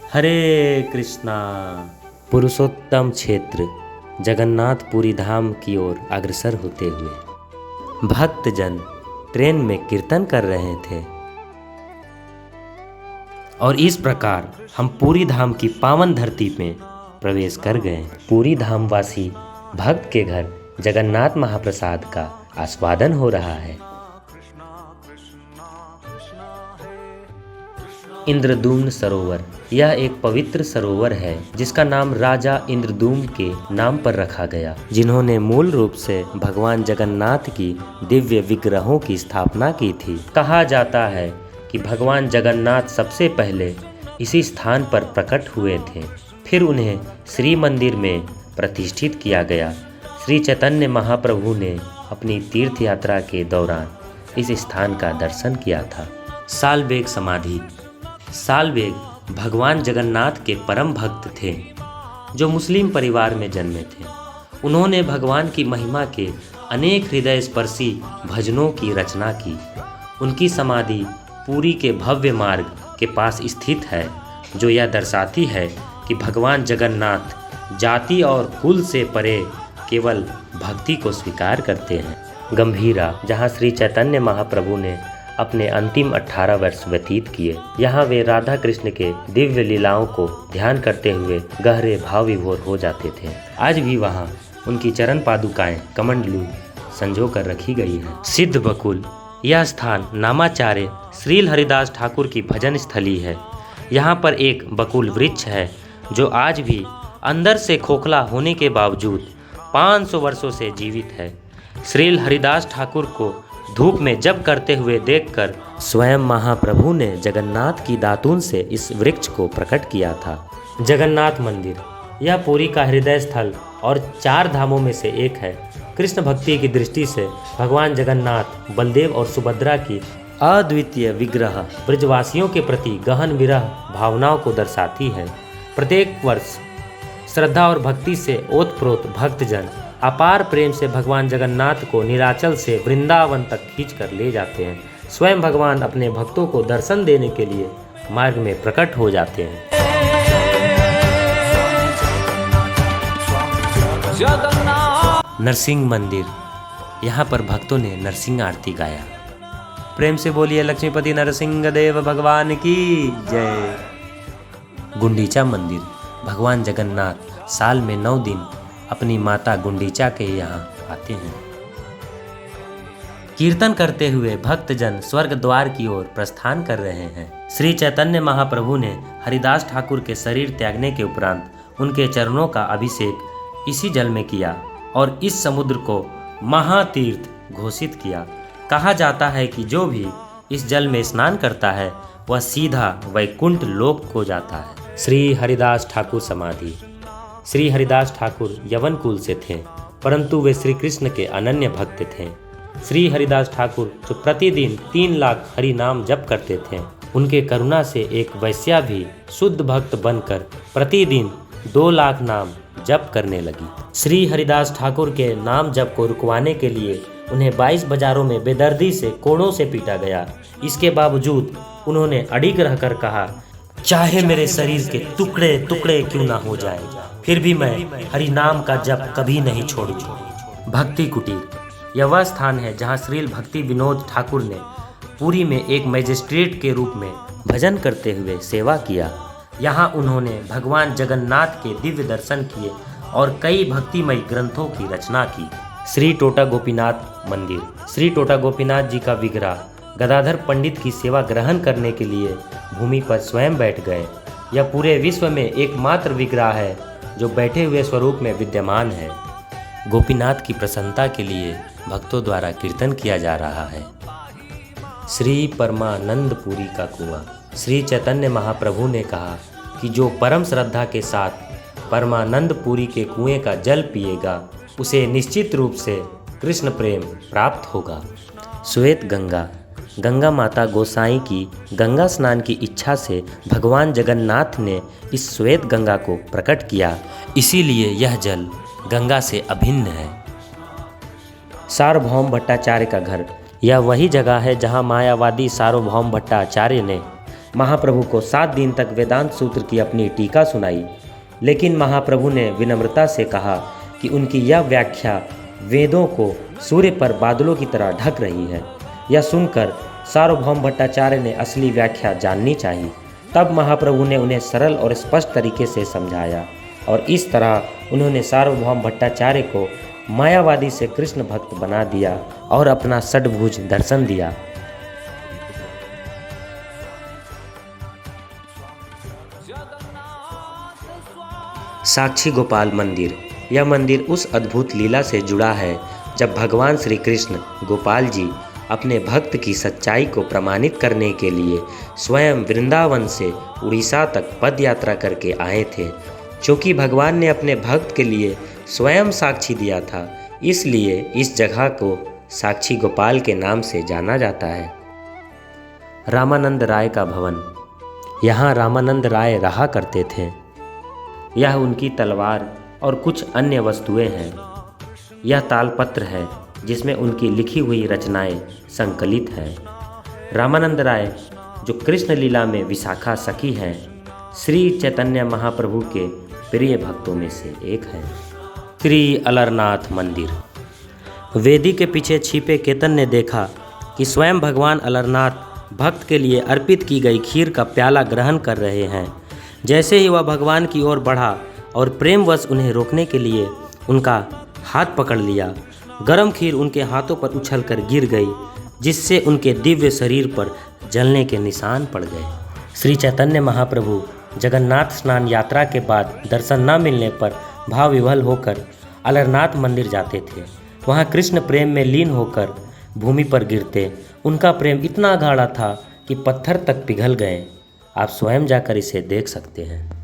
हरे कृष्णा। पुरुषोत्तम क्षेत्र जगन्नाथपुरी धाम की ओर अग्रसर होते हुए भक्तजन ट्रेन में कीर्तन कर रहे थे और इस प्रकार हम पूरी धाम की पावन धरती में प्रवेश कर गए। पूरी धामवासी भक्त के घर जगन्नाथ महाप्रसाद का आस्वादन हो रहा है। इंद्रदुम्न सरोवर यह एक पवित्र सरोवर है जिसका नाम राजा इंद्रदुम्न के नाम पर रखा गया, जिन्होंने मूल रूप से भगवान जगन्नाथ की दिव्य विग्रहों की स्थापना की थी। कहा जाता है कि भगवान जगन्नाथ सबसे पहले इसी स्थान पर प्रकट हुए थे, फिर उन्हें श्री मंदिर में प्रतिष्ठित किया गया। श्री चैतन्य महाप्रभु ने अपनी तीर्थ यात्रा के दौरान इस स्थान का दर्शन किया था। सालबेग समाधि। सालबेग भगवान जगन्नाथ के परम भक्त थे जो मुस्लिम परिवार में जन्मे थे। उन्होंने भगवान की महिमा के अनेक हृदय स्पर्शी भजनों की रचना की। उनकी समाधि पुरी के भव्य मार्ग के पास स्थित है, जो यह दर्शाती है कि भगवान जगन्नाथ जाति और कुल से परे केवल भक्ति को स्वीकार करते हैं। गंभीरा, जहाँ श्री चैतन्य महाप्रभु ने अपने अंतिम 18 वर्ष व्यतीत किए। यहाँ वे राधा कृष्ण के दिव्य लीलाओं को ध्यान करते हुए गहरे भाव विभोर हो जाते थे। आज भी वहाँ उनकी चरण पादुकाएं कमंडलू संजो कर रखी गई है। सिद्ध बकुल, यह स्थान नामाचार्य श्रील हरिदास ठाकुर की भजन स्थली है। यहाँ पर एक बकुल वृक्ष है जो आज भी अंदर से खोखला होने के बावजूद 500 वर्षों से जीवित है। श्रील हरिदास ठाकुर को धूप में जप करते हुए देखकर स्वयं महाप्रभु ने जगन्नाथ की दातून से इस वृक्ष को प्रकट किया था। जगन्नाथ मंदिर, यह पुरी का हृदय स्थल और 4 धामों में से एक है। कृष्ण भक्ति की दृष्टि से भगवान जगन्नाथ, बलदेव और सुभद्रा की अद्वितीय विग्रह ब्रजवासियों के प्रति गहन विरह भावनाओं को दर्शाती है। प्रत्येक वर्ष श्रद्धा और भक्ति से ओतप्रोत भक्तजन अपार प्रेम से भगवान जगन्नाथ को नीलाचल से वृंदावन तक खींच कर ले जाते हैं। स्वयं भगवान अपने भक्तों को दर्शन देने के लिए मार्ग में प्रकट हो जाते हैं। नरसिंह मंदिर, यहाँ पर भक्तों ने नरसिंह आरती गाया। प्रेम से बोलिए लक्ष्मीपति नरसिंह देव भगवान की जय। गुंडीचा मंदिर, भगवान जगन्नाथ साल में 9 दिन अपनी माता गुंडीचा के यहाँ आते हैं। कीर्तन करते हुए भक्तजन स्वर्ग द्वार की ओर प्रस्थान कर रहे हैं। श्री चैतन्य महाप्रभु ने हरिदास ठाकुर के शरीर त्यागने के उपरांत उनके चरणों का अभिषेक इसी जल में किया और इस समुद्र को महातीर्थ घोषित किया। कहा जाता है कि जो भी इस जल में स्नान करता है वह सीधा वैकुंठ लोक को जाता है। श्री हरिदास ठाकुर समाधि। श्री हरिदास ठाकुर यवन कुल से थे, परंतु वे श्री कृष्ण के अनन्य भक्त थे। श्री हरिदास ठाकुर जो प्रतिदिन 3 लाख हरि नाम जप करते थे, उनके करुणा से एक वैश्या भी शुद्ध भक्त बनकर प्रतिदिन 2 लाख नाम जप करने लगी। श्री हरिदास ठाकुर के नाम जप को रुकवाने के लिए उन्हें 22 बाजारों में बेदर्दी से कोड़ों से पीटा गया। इसके बावजूद उन्होंने अडिग रहकर कहा, चाहे मेरे शरीर के टुकड़े टुकड़े क्यों ना हो जाए, फिर भी मैं हरि नाम का जप कभी नहीं छोड़ूंगा। भक्ति कुटीर, यह वह स्थान है जहां श्रील भक्ति विनोद ठाकुर ने पुरी में एक मैजिस्ट्रेट के रूप में भजन करते हुए सेवा किया। यहां उन्होंने भगवान जगन्नाथ के दिव्य दर्शन किए और कई भक्तिमय ग्रंथों की रचना की। श्री टोटा गोपीनाथ मंदिर, श्री टोटा गोपीनाथ जी का विग्रह गदाधर पंडित की सेवा ग्रहण करने के लिए भूमि पर स्वयं बैठ गए। यह पूरे विश्व में एकमात्र विग्रह है जो बैठे हुए स्वरूप में विद्यमान है। गोपीनाथ की प्रसन्नता के लिए भक्तों द्वारा कीर्तन किया जा रहा है। श्री परमानंद पुरी का कुआं, श्री चैतन्य महाप्रभु ने कहा कि जो परम श्रद्धा के साथ परमानंद पुरी के कुएं का जल पिएगा उसे निश्चित रूप से कृष्ण प्रेम प्राप्त होगा। श्वेत गंगा, गंगा माता गोसाई की गंगा स्नान की इच्छा से भगवान जगन्नाथ ने इस श्वेत गंगा को प्रकट किया, इसीलिए यह जल गंगा से अभिन्न है। सार्वभौम भट्टाचार्य का घर, यह वही जगह है जहां मायावादी सार्वभौम भट्टाचार्य ने महाप्रभु को 7 दिन तक वेदांत सूत्र की अपनी टीका सुनाई, लेकिन महाप्रभु ने विनम्रता से कहा कि उनकी यह व्याख्या वेदों को सूर्य पर बादलों की तरह ढक रही है। यह सुनकर सार्वभौम भट्टाचार्य ने असली व्याख्या जाननी चाहिए। तब महाप्रभु ने उन्हें सरल और स्पष्ट तरीके से समझाया और इस तरह उन्होंने सार्वभौम भट्टाचार्य को मायावादी से कृष्ण भक्त बना दिया और अपना षड्भुज दर्शन दिया। साक्षी गोपाल मंदिर। यह मंदिर उस अद्भुत लीला से जुड़ा है जब भगवान श्री कृष्ण गोपाल जी अपने भक्त की सच्चाई को प्रमाणित करने के लिए स्वयं वृंदावन से उड़ीसा तक पद यात्रा करके आए थे। चूँकि भगवान ने अपने भक्त के लिए स्वयं साक्षी दिया था, इसलिए इस जगह को साक्षी गोपाल के नाम से जाना जाता है। रामानंद राय का भवन। यहाँ रामानंद राय रहा करते थे। यह उनकी तलवार और कुछ अन्य वस्तुएं हैं। यह तालपत्र है जिसमें उनकी लिखी हुई रचनाएं संकलित हैं। रामानंद राय जो कृष्ण लीला में विशाखा सखी हैं, श्री चैतन्य महाप्रभु के प्रिय भक्तों में से एक हैं। श्री अलरनाथ मंदिर। वेदी के पीछे छिपे केतन ने देखा कि स्वयं भगवान अलरनाथ भक्त के लिए अर्पित की गई खीर का प्याला ग्रहण कर रहे हैं। जैसे ही वह भगवान की ओर बढ़ा और प्रेमवश उन्हें रोकने के लिए उनका हाथ पकड़ लिया, गरम खीर उनके हाथों पर उछलकर गिर गई, जिससे उनके दिव्य शरीर पर जलने के निशान पड़ गए। श्री चैतन्य महाप्रभु जगन्नाथ स्नान यात्रा के बाद दर्शन न मिलने पर भाव विह्वल होकर अलरनाथ मंदिर जाते थे। वहाँ कृष्ण प्रेम में लीन होकर भूमि पर गिरते। उनका प्रेम इतना गाढ़ा था कि पत्थर तक पिघल गए। आप स्वयं जाकर इसे देख सकते हैं।